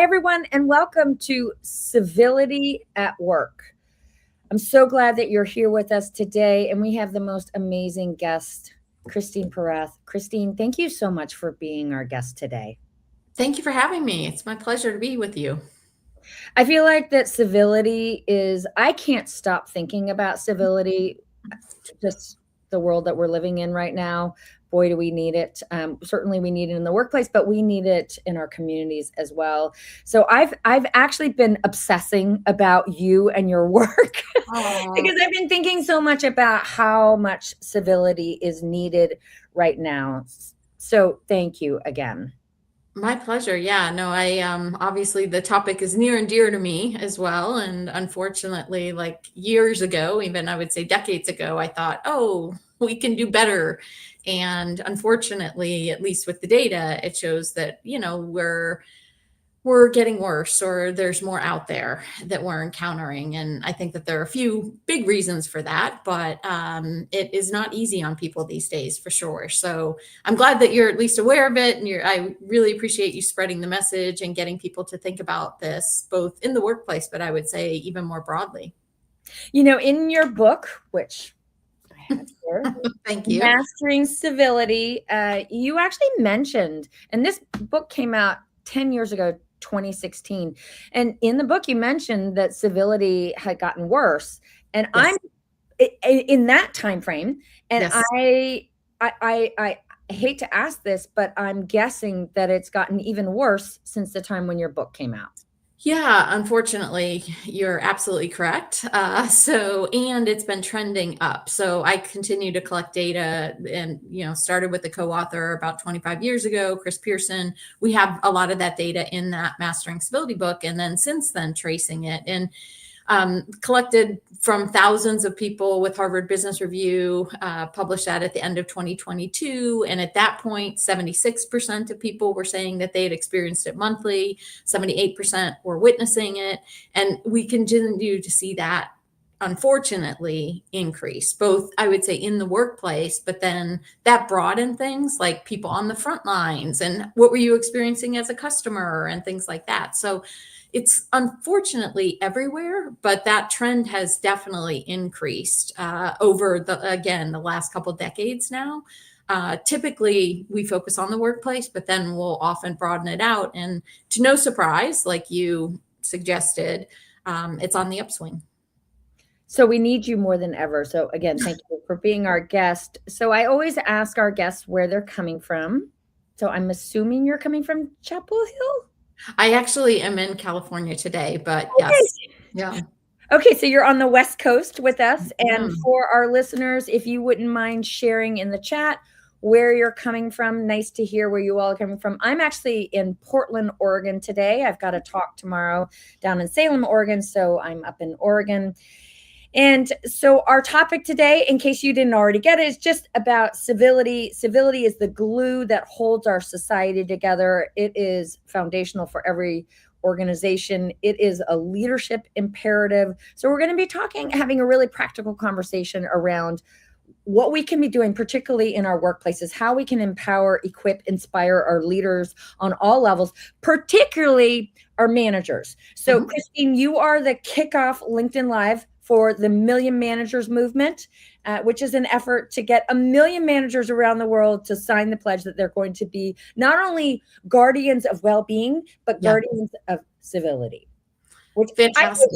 everyone, and welcome to Civility at Work. I'm so glad that you're here with us today, and we have the most amazing guest, Christine Porath. Christine, thank you so much for being our guest today. Thank you for having me. It's my pleasure to be with you. I feel like that civility is, I can't stop thinking about civility, just the world that we're living in right now. Boy, do we need it. Certainly we need it in the workplace, but we need it in our communities as well. So I've actually been obsessing about you and your work because I've been thinking so much about how much civility is needed right now. So thank you again. My pleasure. Yeah, no, I obviously the topic is near and dear to me as well. And unfortunately, like years ago, even I would say decades ago, I thought, oh, we can do better. And unfortunately, at least with the data, it shows that, we're getting worse, or there's more out there that we're encountering. And I think that there are a few big reasons for that, but it is not easy on people these days for sure. So I'm glad that you're at least aware of it. And I really appreciate you spreading the message and getting people to think about this, both in the workplace, but I would say even more broadly. In your book, which I have here, Thank you. Mastering Civility, you actually mentioned, and this book came out 10 years ago, 2016. And in the book, you mentioned that civility had gotten worse. And Yes. I'm in that time frame. And Yes. I hate to ask this, but I'm guessing that it's gotten even worse since the time when your book came out. Yeah, unfortunately, you're absolutely correct. And it's been trending up. So I continue to collect data and, started with the co-author about 25 years ago, Chris Pearson. We have a lot of that data in that Mastering Civility book. And then since then, tracing it and collected from thousands of people with Harvard Business Review, published that at the end of 2022. And at that point, 76% of people were saying that they had experienced it monthly, 78% were witnessing it. And we continue to see that, unfortunately, increase, both, I would say, in the workplace, but then that broadened things like people on the front lines and what were you experiencing as a customer and things like that. So it's unfortunately everywhere, but that trend has definitely increased over the last couple decades now. Typically, we focus on the workplace, but then we'll often broaden it out. And to no surprise, like you suggested, it's on the upswing. So we need you more than ever. So again, thank you for being our guest. So I always ask our guests where they're coming from. So I'm assuming you're coming from Chapel Hill? I actually am in California today, but yes. Yeah. Okay, so you're on the West Coast with us. And for our listeners, if you wouldn't mind sharing in the chat where you're coming from, nice to hear where you all are coming from. I'm actually in Portland, Oregon today. I've got a talk tomorrow down in Salem, Oregon, so I'm up in Oregon. And so our topic today, in case you didn't already get it, is just about civility. Civility is the glue that holds our society together. It is foundational for every organization. It is a leadership imperative. So we're going to be having a really practical conversation around what we can be doing, particularly in our workplaces, how we can empower, equip, inspire our leaders on all levels, particularly our managers. So Christine, you are the kickoff LinkedIn Live for the Million Managers Movement, which is an effort to get 1 million managers around the world to sign the pledge that they're going to be not only guardians of well-being, but guardians of civility. Which fantastic.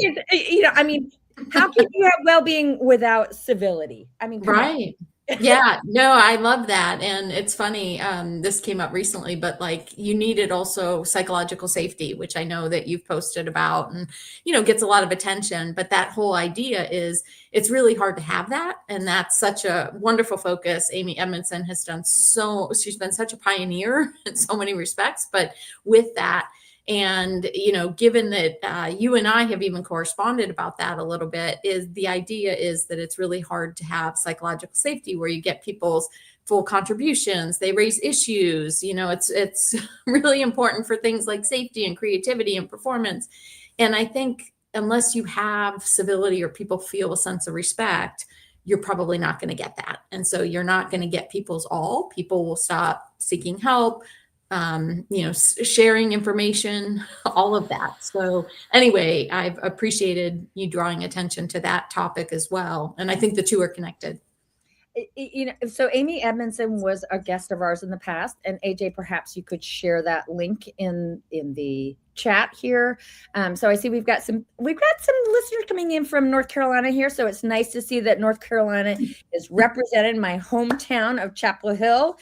How can you have well-being without civility? Right. Yeah, no, I love that. And it's funny, this came up recently, but like you needed also psychological safety, which I know that you've posted about and, gets a lot of attention. But that whole idea is it's really hard to have that. And that's such a wonderful focus. Amy Edmondson has done she's been such a pioneer in so many respects, but with that, and, given that you and I have even corresponded about that a little bit, is the idea is that it's really hard to have psychological safety where you get people's full contributions, they raise issues, it's really important for things like safety and creativity and performance. And I think unless you have civility or people feel a sense of respect, you're probably not going to get that. And so you're not going to get people's all. People will stop seeking help. sharing information, all of that. So anyway, I've appreciated you drawing attention to that topic as well. And I think the two are connected. So Amy Edmondson was a guest of ours in the past, and AJ, perhaps you could share that link in the chat here. So I see we've got some listeners coming in from North Carolina here. So it's nice to see that North Carolina is represented. My hometown of Chapel Hill,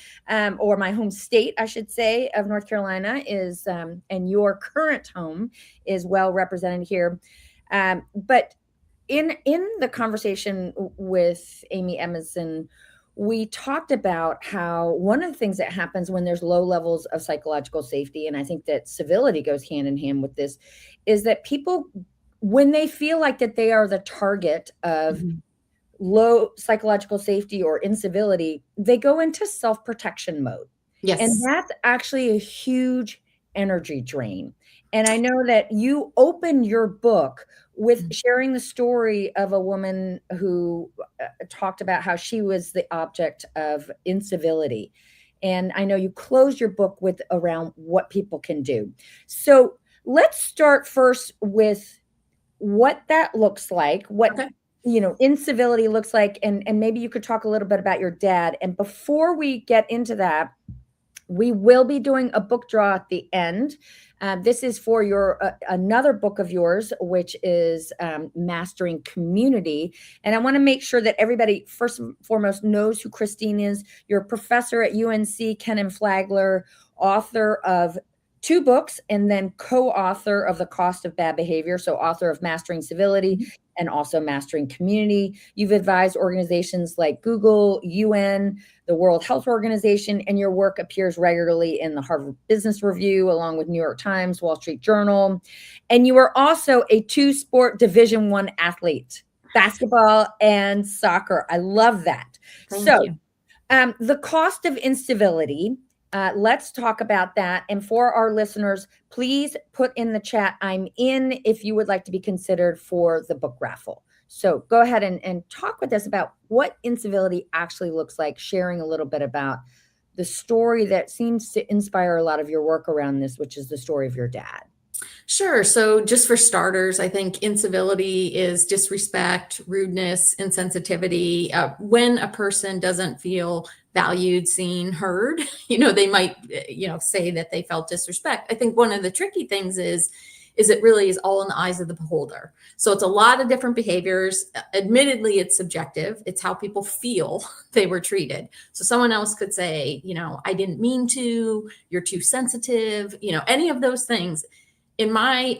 or my home state, I should say, of North Carolina is, and your current home is well represented here. But in the conversation with Amy Edmondson, we talked about how one of the things that happens when there's low levels of psychological safety, and I think that civility goes hand in hand with this, is that people, when they feel like that they are the target of low psychological safety or incivility, they go into self-protection mode. Yes. And that's actually a huge energy drain. And I know that you open your book with sharing the story of a woman who talked about how she was the object of incivility. And I know you close your book with around what people can do. So let's start first with what that looks like, what incivility looks like, and maybe you could talk a little bit about your dad. And before we get into that, we will be doing a book draw at the end. This is for your another book of yours, which is Mastering Community. And I want to make sure that everybody, first and foremost, knows who Christine is. You're a professor at UNC Kenan-Flagler, author of 2 books, and then co-author of The Cost of Bad Behavior. So author of Mastering Civility and also Mastering Community. You've advised organizations like Google, UN, the World Health Organization, and your work appears regularly in the Harvard Business Review, along with New York Times, Wall Street Journal. And you are also a 2-sport Division I athlete, basketball and soccer. I love that. Thank you. The cost of incivility. Let's talk about that. And for our listeners, please put in the chat, I'm in, if you would like to be considered for the book raffle. So go ahead and talk with us about what incivility actually looks like, sharing a little bit about the story that seems to inspire a lot of your work around this, which is the story of your dad. Sure. So just for starters, I think incivility is disrespect, rudeness, insensitivity. When a person doesn't feel valued, seen, heard, they might, say that they felt disrespect. I think one of the tricky things is it really is all in the eyes of the beholder. So it's a lot of different behaviors. Admittedly, it's subjective. It's how people feel they were treated. So someone else could say, I didn't mean to, you're too sensitive, any of those things. In my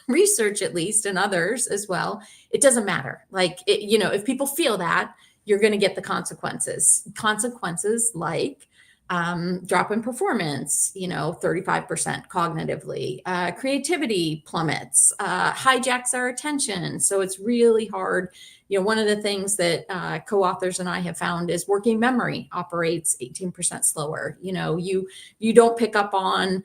research, at least, and others as well, it doesn't matter. Like, if people feel that, you're going to get the consequences. Consequences like drop in performance, 35% cognitively, creativity plummets, hijacks our attention. So it's really hard. One of the things that co-authors and I have found is working memory operates 18% slower. You don't pick up on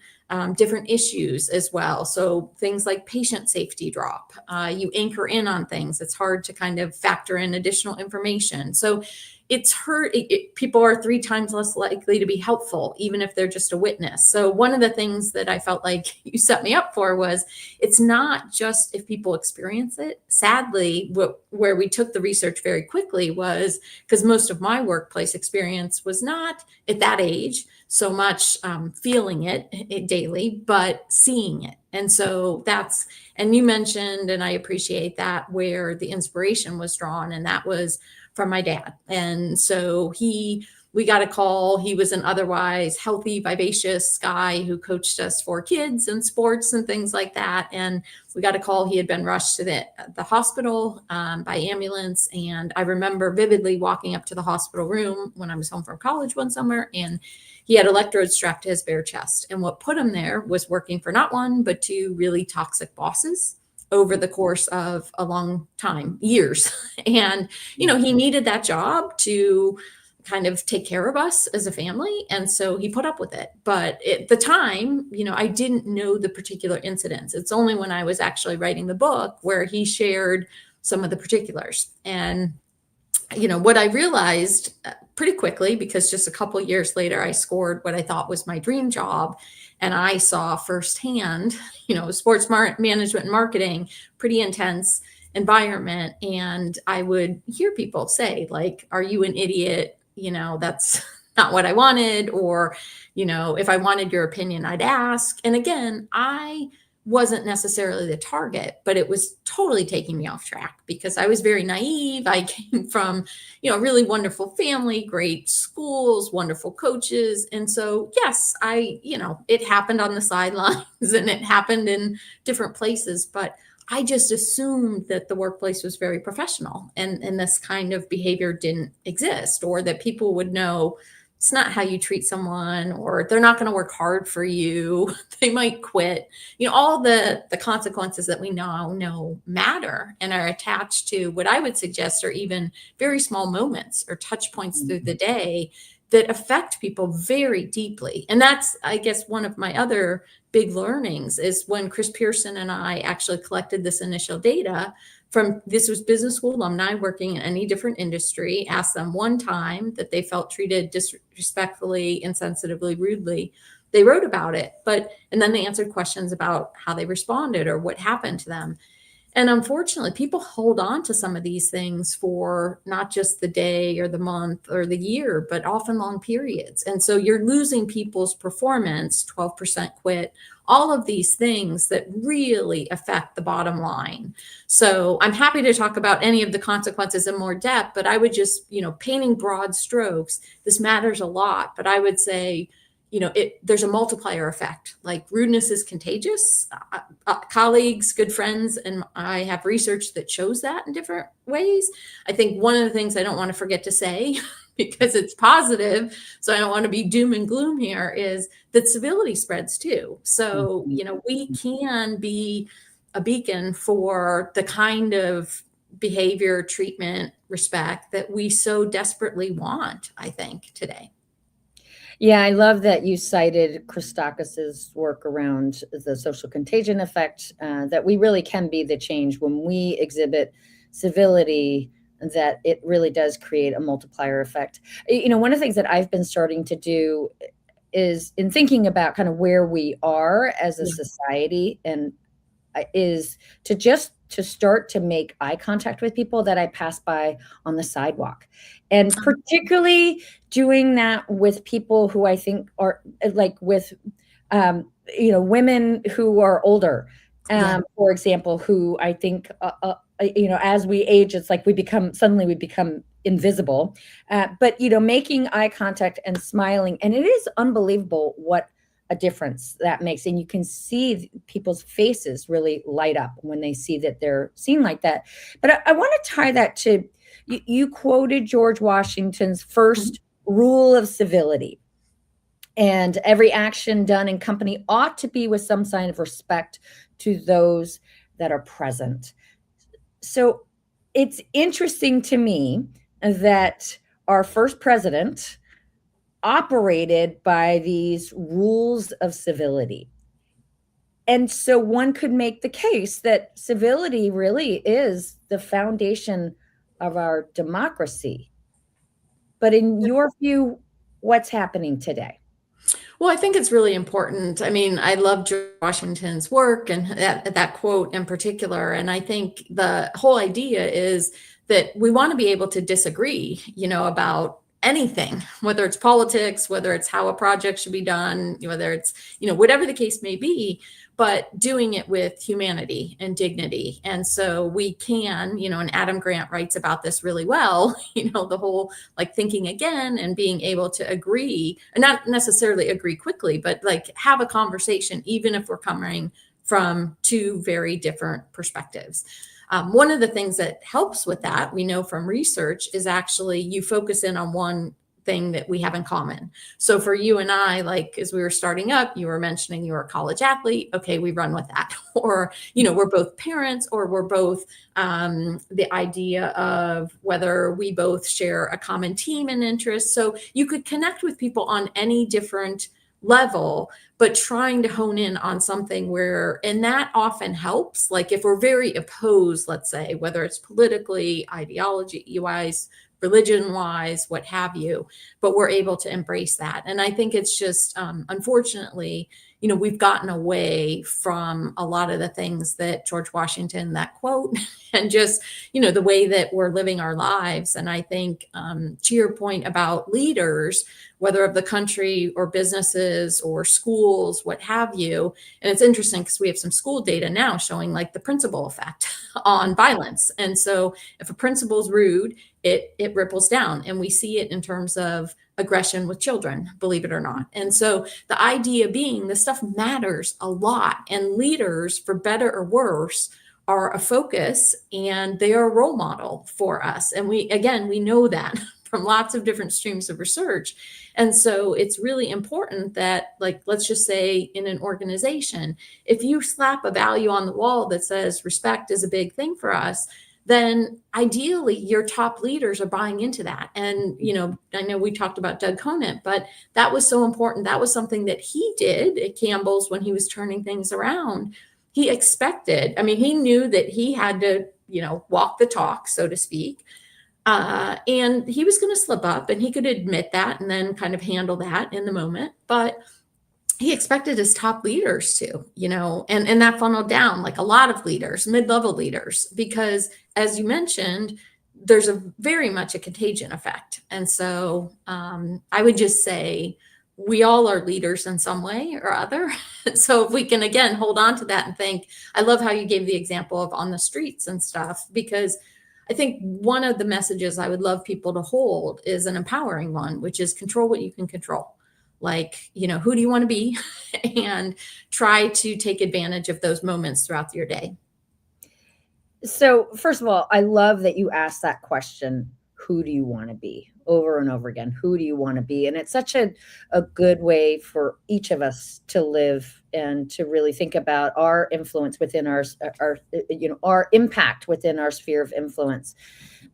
different issues as well. So things like patient safety drop, you anchor in on things. It's hard to kind of factor in additional information. So it's hurt. People are 3 times less likely to be helpful, even if they're just a witness. So one of the things that I felt like you set me up for was it's not just if people experience it. Sadly, where we took the research very quickly was because most of my workplace experience was not at that age so much feeling it daily, but seeing it. And so and you mentioned, and I appreciate that, where the inspiration was drawn, and that was from my dad. And so we got a call. He was an otherwise healthy, vivacious guy who coached us for kids and sports and things like that. And we got a call. He had been rushed to the hospital by ambulance. And I remember vividly walking up to the hospital room when I was home from college one summer, and he had electrodes strapped to his bare chest. And what put him there was working for not 1, but 2 really toxic bosses over the course of a long time, years. And, he needed that job to kind of take care of us as a family. And so he put up with it. But at the time, I didn't know the particular incidents. It's only when I was actually writing the book where he shared some of the particulars. And what I realized pretty quickly, because just a couple of years later, I scored what I thought was my dream job. And I saw firsthand, sports management and marketing, pretty intense environment. And I would hear people say, like, are you an idiot? That's not what I wanted. Or, if I wanted your opinion, I'd ask. And again, I wasn't necessarily the target, but it was totally taking me off track because I was very naive. I came from, a really wonderful family, great schools, wonderful coaches. And so, yes, it happened on the sidelines and it happened in different places, but I just assumed that the workplace was very professional and this kind of behavior didn't exist, or that people would know it's not how you treat someone, or they're not going to work hard for you. They might quit. All the consequences that we now know matter and are attached to what I would suggest are even very small moments or touch points through the day that affect people very deeply. And that's, I guess, one of my other big learnings is when Chris Pearson and I actually collected this initial data this was business school alumni working in any different industry, asked them one time that they felt treated disrespectfully, insensitively, rudely. They wrote about it, and then they answered questions about how they responded or what happened to them. And unfortunately, people hold on to some of these things for not just the day or the month or the year, but often long periods. And so you're losing people's performance, 12% quit, all of these things that really affect the bottom line. So I'm happy to talk about any of the consequences in more depth, but I would just, painting broad strokes, this matters a lot, but I would say, there's a multiplier effect. Like, rudeness is contagious. Colleagues, good friends, and I have research that shows that in different ways. I think one of the things I don't want to forget to say, because it's positive, so I don't want to be doom and gloom here, is that civility spreads too. So, we can be a beacon for the kind of behavior, treatment, respect that we so desperately want, I think, today. Yeah, I love that you cited Christakis's work around the social contagion effect, that we really can be the change when we exhibit civility, that it really does create a multiplier effect. One of the things that I've been starting to do is, in thinking about kind of where we are as a society, and is to start to make eye contact with people that I pass by on the sidewalk. And particularly doing that with people who I think are like with, women who are older, for example, who I think, as we age, it's like we become invisible. But, making eye contact and smiling, and it is unbelievable what a difference that makes. And you can see people's faces really light up when they see that they're seen like that. But I want to tie that to, you quoted George Washington's first rule of civility. And every action done in company ought to be with some sign of respect to those that are present. So it's interesting to me that our first president operated by these rules of civility. And so one could make the case that civility really is the foundation of our democracy. But in your view, what's happening today? Well, I think it's really important. I mean, I love George Washington's work and that quote in particular. And I think the whole idea is that we want to be able to disagree, about anything, whether it's politics, whether it's how a project should be done, whether it's, whatever the case may be, but doing it with humanity and dignity. And so we can, and Adam Grant writes about this really well, the whole like thinking again and being able to agree, and not necessarily agree quickly, but like have a conversation, even if we're coming from two very different perspectives. One of the things that helps with that, we know from research, is actually you focus in on one thing that we have in common. So for you and I, like as we were starting up, you were mentioning you were a college athlete. Okay, we run with that. Or, we're both parents, or we're both the idea of whether we both share a common team and interest. So you could connect with people on any different level, but trying to hone in on something and that often helps. Like if we're very opposed, let's say, whether it's politically, ideology wise, religion wise, what have you, but we're able to embrace that. And I think it's just, unfortunately, we've gotten away from a lot of the things that George Washington, that quote, and just, the way that we're living our lives. And I think, to your point about leaders, whether of the country or businesses or schools, what have you. And it's interesting because we have some school data now showing like the principal effect on violence. And so if a principal's rude, it ripples down, and we see it in terms of aggression with children, believe it or not. And so the idea being this stuff matters a lot, and leaders, for better or worse, are a focus, and they are a role model for us. And we know that from lots of different streams of research. And so it's really important that, like, let's just say in an organization, if you slap a value on the wall that says respect is a big thing for us, then ideally your top leaders are buying into that. And, I know we talked about Doug Conant, but that was so important. That was something that he did at Campbell's when he was turning things around. He expected, he knew that he had to, walk the talk, so to speak. And he was going to slip up, and he could admit that and then kind of handle that in the moment. But he expected his top leaders to, and that funneled down like a lot of leaders, mid-level leaders, because as you mentioned, there's a very much a contagion effect. And so I would just say we all are leaders in some way or other. So if we can, again, hold on to that and think, I love how you gave the example of on the streets and stuff, because I think one of the messages I would love people to hold is an empowering one, which is control what you can control. Like, who do you want to be? And try to take advantage of those moments throughout your day. So first of all, I love that you asked that question, who do you want to be, over and over again? Who do you want to be? And it's such a good way for each of us to live and to really think about our influence within our impact within our sphere of influence.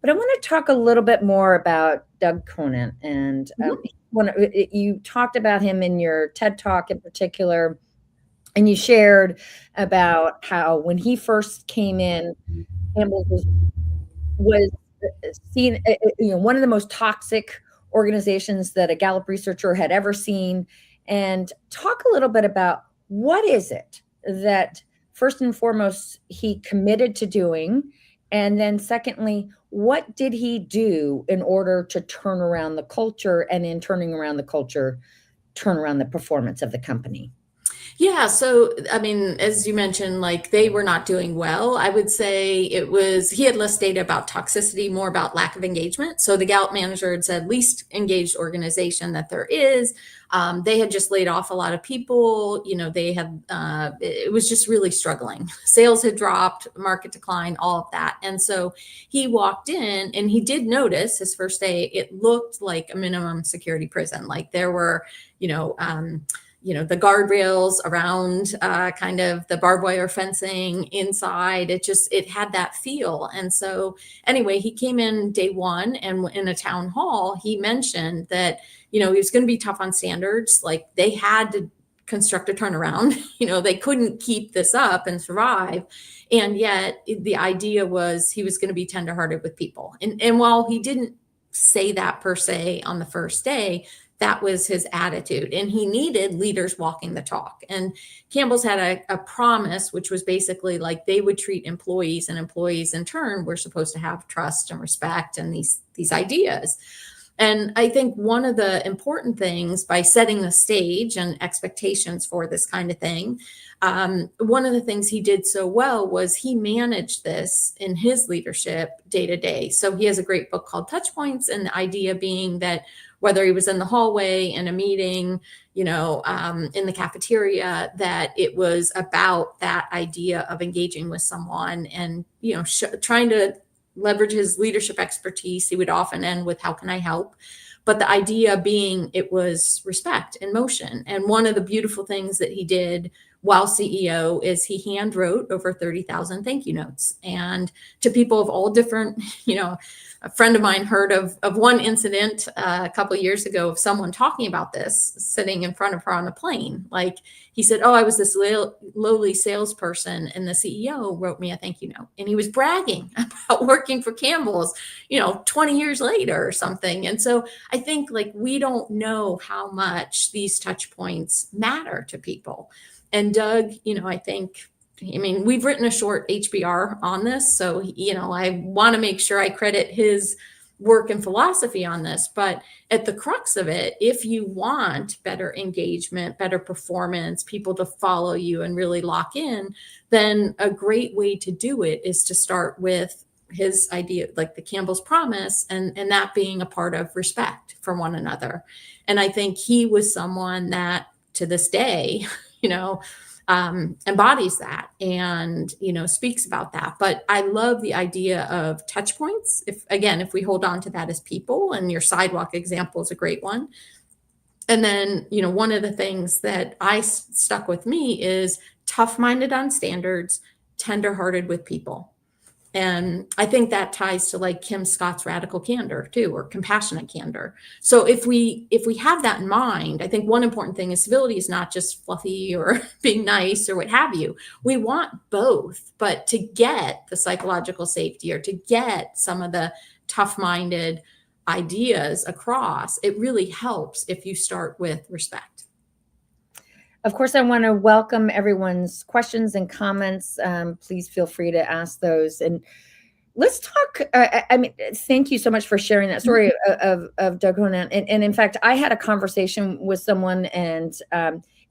But I want to talk a little bit more about Doug Conant. And you talked about him in your TED Talk in particular, and you shared about how when he first came in, Campbell's was seen, one of the most toxic organizations that a Gallup researcher had ever seen. And talk a little bit about what is it that, first and foremost, he committed to doing, and then secondly, what did he do in order to turn around the culture, and in turning around the culture, turn around the performance of the company? Yeah. So, as you mentioned, like they were not doing well. I would say he had less data about toxicity, more about lack of engagement. So the Gallup manager had said least engaged organization that there is. They had just laid off a lot of people. It was just really struggling. Sales had dropped, market decline, all of that. And so he walked in, and he did notice his first day, it looked like a minimum security prison. Like there were, the guardrails around kind of the barbed wire fencing inside. It had that feel. And so anyway, he came in day one, and in a town hall, he mentioned that, he was going to be tough on standards. Like they had to construct a turnaround. They couldn't keep this up and survive. And yet the idea was he was going to be tenderhearted with people. And while he didn't say that per se on the first day, that was his attitude, and he needed leaders walking the talk. And Campbell's had a promise, which was basically like they would treat employees, and employees in turn were supposed to have trust and respect and these ideas. And I think one of the important things by setting the stage and expectations for this kind of thing, one of the things he did so well was he managed this in his leadership day to day. So he has a great book called Touch Points, and the idea being that whether he was in the hallway, in a meeting, in the cafeteria, that it was about that idea of engaging with someone and, trying to leverage his leadership expertise. He would often end with, how can I help? But the idea being it was respect in motion. And one of the beautiful things that he did while CEO is he hand wrote over 30,000 thank you notes, and to people of all different, a friend of mine heard of one incident a couple of years ago of someone talking about this sitting in front of her on a plane. Like he said, oh, I was this lowly salesperson and the CEO wrote me a thank you note. And he was bragging about working for Campbell's, 20 years later or something. And so I think like we don't know how much these touch points matter to people. And Doug, we've written a short HBR on this. So, I want to make sure I credit his work and philosophy on this. But at the crux of it, if you want better engagement, better performance, people to follow you and really lock in, then a great way to do it is to start with his idea, like the Campbell's promise, and that being a part of respect for one another. And I think he was someone that to this day, embodies that and, speaks about that. But I love the idea of touch points. If we hold on to that as people, and your sidewalk example is a great one. And then, one of the things that stuck with me is tough-minded on standards, tender-hearted with people. And I think that ties to like Kim Scott's radical candor too, or compassionate candor. So if we have that in mind, I think one important thing is civility is not just fluffy or being nice or what have you. We want both, but to get the psychological safety or to get some of the tough-minded ideas across, it really helps if you start with respect. Of course, I want to welcome everyone's questions and comments. Please feel free to ask those. And let's talk. Thank you so much for sharing that story of Doug Honan. And in fact, I had a conversation with someone, and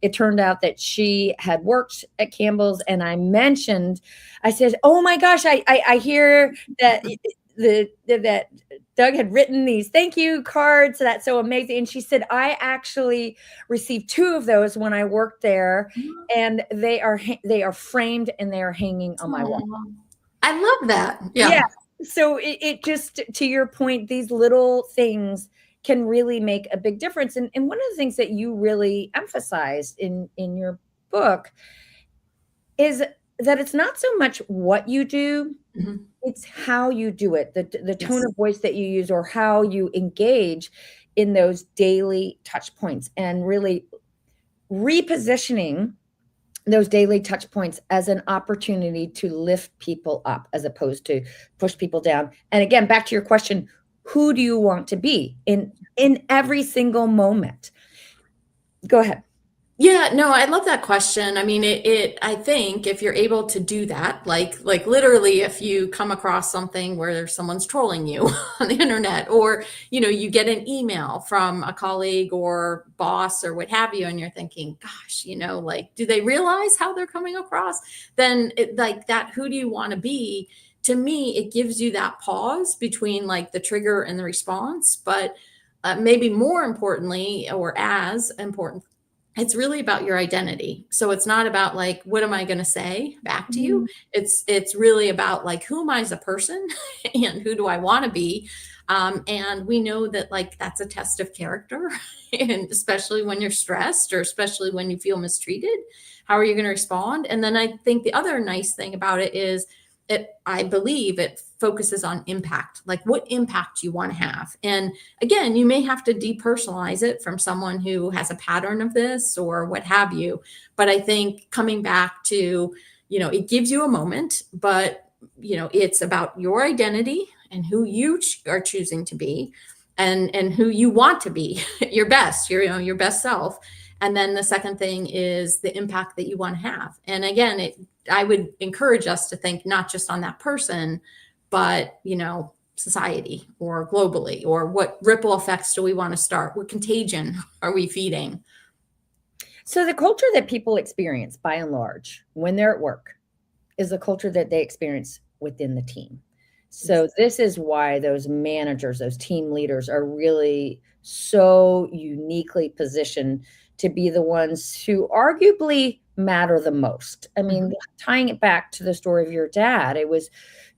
it turned out that she had worked at Campbell's. And I said, oh my gosh, I hear that that Doug had written these thank you cards. So that's so amazing. And she said, I actually received 2 of those when I worked there, and they are framed and they are hanging on my wall. I love that. Yeah. So it just, to your point, these little things can really make a big difference. And one of the things that you really emphasized in your book is that it's not so much what you do, it's how you do it, the tone of voice that you use, or how you engage in those daily touch points, and really repositioning those daily touch points as an opportunity to lift people up as opposed to push people down. And again, back to your question, who do you want to be in every single moment? Go ahead. Yeah, no, I love that question. I mean, I think if you're able to do that, like literally, if you come across something where someone's trolling you on the internet, or, you get an email from a colleague or boss or what have you, and you're thinking, gosh, do they realize how they're coming across? Then who do you want to be? To me, it gives you that pause between like the trigger and the response. But maybe more importantly, or as important, it's really about your identity. So it's not about like, what am I going to say back to you? It's really about like, who am I as a person and who do I want to be? And we know that like, that's a test of character, and especially when you're stressed, or especially when you feel mistreated, how are you going to respond? And then I think the other nice thing about it is I believe it focuses on impact, like what impact you want to have. And again, you may have to depersonalize it from someone who has a pattern of this or what have you. But I think coming back to, it gives you a moment, but, it's about your identity and who you are choosing to be, and who you want to be, your best, your best self. And then the second thing is the impact that you want to have. And again, I would encourage us to think not just on that person, but, society or globally, or what ripple effects do we want to start? What contagion are we feeding? So the culture that people experience by and large when they're at work is the culture that they experience within the team. So this is why those managers, those team leaders are really so uniquely positioned to be the ones who arguably matter the most. I mean, tying it back to the story of your dad, it was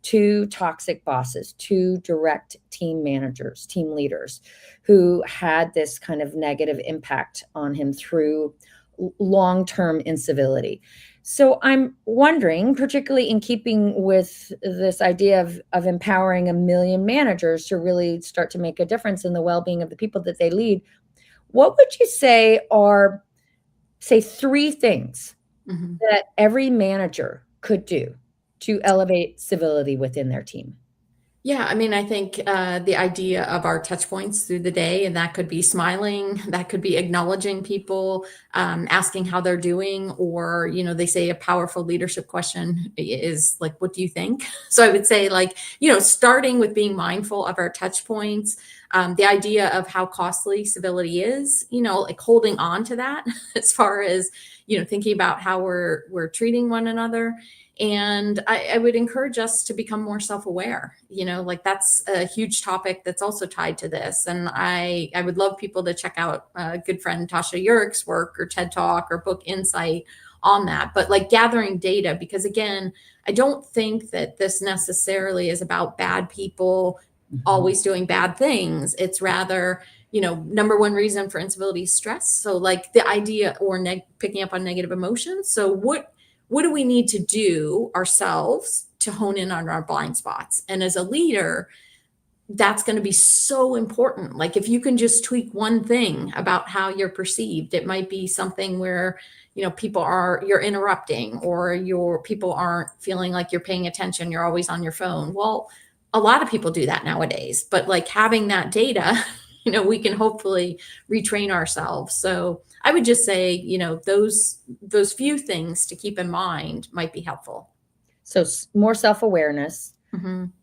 2 toxic bosses, 2 direct team managers, team leaders who had this kind of negative impact on him through long-term incivility. So I'm wondering, particularly in keeping with this idea of empowering 1 million managers to really start to make a difference in the well-being of the people that they lead, what would you say are, say, 3 things that every manager could do to elevate civility within their team? Yeah, I mean, I think the idea of our touch points through the day, and that could be smiling, that could be acknowledging people, asking how they're doing, or, they say a powerful leadership question is like, what do you think? So I would say, like, starting with being mindful of our touch points, the idea of how costly civility is, like holding on to that as far as, thinking about how we're treating one another. And I would encourage us to become more self-aware. Like that's a huge topic that's also tied to this. And I would love people to check out good friend Tasha Urich's work or TED Talk or book Insight on that. But like gathering data, because again, I don't think that this necessarily is about bad people always doing bad things. It's rather, number one reason for incivility is stress. So like the idea or picking up on negative emotions. So what do we need to do ourselves to hone in on our blind spots? And as a leader, that's going to be so important. Like if you can just tweak one thing about how you're perceived, it might be something where, you're interrupting, or your people aren't feeling like you're paying attention. You're always on your phone. Well, a lot of people do that nowadays, but like having that data, we can hopefully retrain ourselves. So I would just say, those few things to keep in mind might be helpful. So more self-awareness,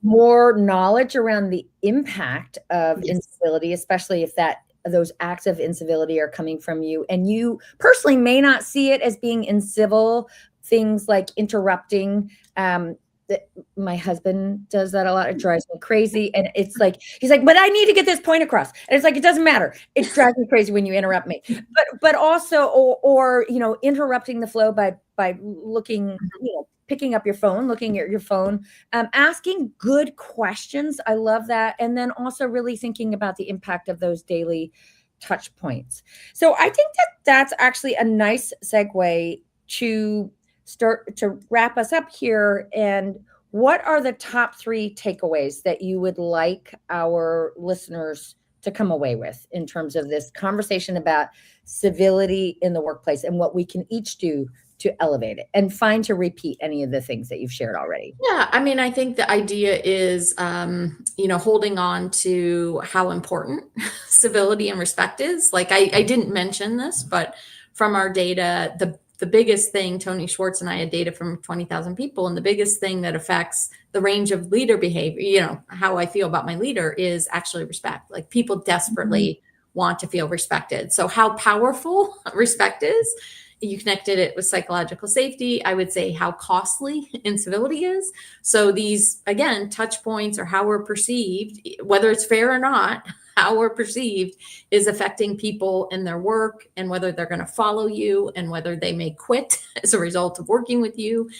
more knowledge around the impact of incivility, especially if those acts of incivility are coming from you, and you personally may not see it as being incivil. Things like interrupting. My husband does that a lot. It drives me crazy. And it's like, he's like, but I need to get this point across. And it's like, it doesn't matter. It drives me crazy when you interrupt me. But also, or interrupting the flow by looking, picking up your phone, looking at your phone, asking good questions. I love that. And then also really thinking about the impact of those daily touch points. So I think that's actually a nice segue to start to wrap us up here. And what are the top 3 takeaways that you would like our listeners to come away with in terms of this conversation about civility in the workplace and what we can each do to elevate it? And fine to repeat any of the things that you've shared already. Yeah, I mean, I think the idea is, holding on to how important civility and respect is. Like I didn't mention this, but from our data, the biggest thing, Tony Schwartz and I had data from 20,000 people, and the biggest thing that affects the range of leader behavior, how I feel about my leader, is actually respect. Like people desperately want to feel respected. So how powerful respect is, you connected it with psychological safety. I would say how costly incivility is. So these, again, touch points, or how we're perceived, whether it's fair or not, how we're perceived is affecting people in their work, and whether they're going to follow you, and whether they may quit as a result of working with you.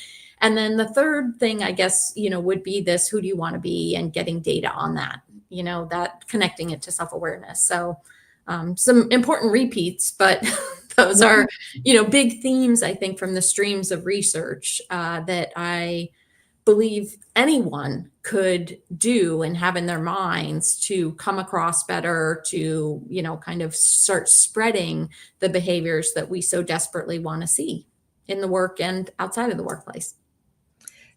And then the third thing, I guess, would be this: who do you want to be, and getting data on that, that connecting it to self-awareness. So some important repeats, but those are, big themes, I think, from the streams of research that I believe anyone could do and have in their minds to come across better, to, kind of start spreading the behaviors that we so desperately want to see in the work and outside of the workplace.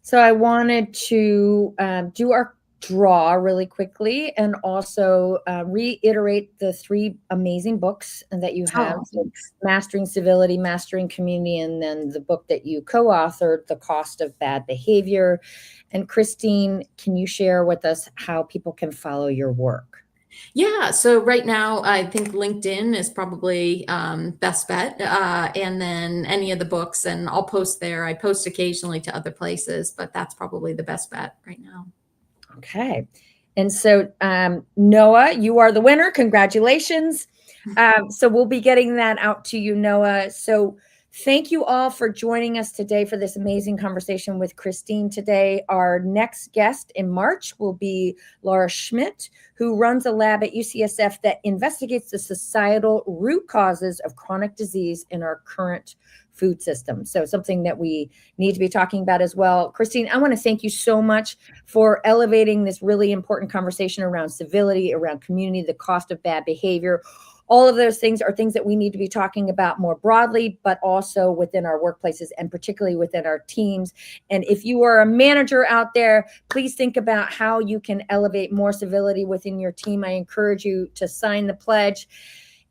So I wanted to do our draw really quickly, and also reiterate the 3 amazing books that you have. So Mastering Civility, Mastering Community, and then the book that you co-authored, The Cost of Bad Behavior. And Christine, can you share with us how people can follow your work? Yeah. So right now, I think LinkedIn is probably best bet. And then any of the books, and I'll post there. I post occasionally to other places, but that's probably the best bet right now. Okay. And so, Noah, you are the winner. Congratulations. So we'll be getting that out to you, Noah. So Thank you all for joining us today for this amazing conversation with Christine today. Our next guest in March will be Laura Schmidt, who runs a lab at UCSF that investigates the societal root causes of chronic disease in our current food system. So something that we need to be talking about as well. Christine, I want to thank you so much for elevating this really important conversation around civility, around community, the cost of bad behavior. All of those things are things that we need to be talking about more broadly, but also within our workplaces and particularly within our teams. And if you are a manager out there, please think about how you can elevate more civility within your team. I encourage you to sign the pledge.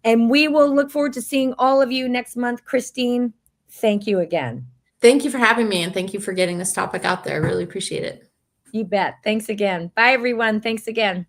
And we will look forward to seeing all of you next month. Christine, thank you again. Thank you for having me, and thank you for getting this topic out there. I really appreciate it. You bet. Thanks again. Bye, everyone. Thanks again.